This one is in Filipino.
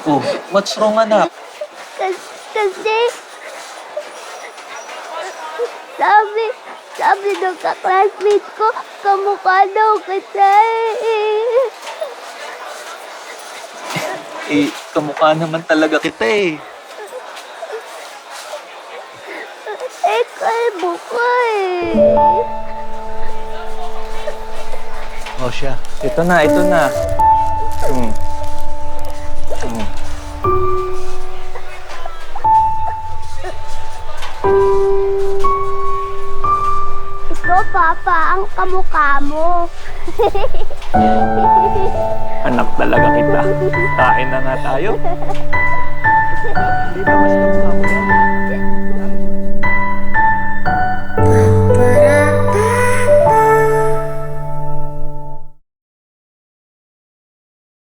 Oh, what's wrong, anak? Kasi, sabi ng kaklasmate ko, kamukha daw kita eh. Eh, kamukha naman talaga kita eh. Kalbo ka eh. Oh, siya. Ito na, ito na. Hmm. Hmm. Ito, Papa, ang kamukha mo. Anak talaga kita. Kain na nga tayo. Di ba mas kamukha mo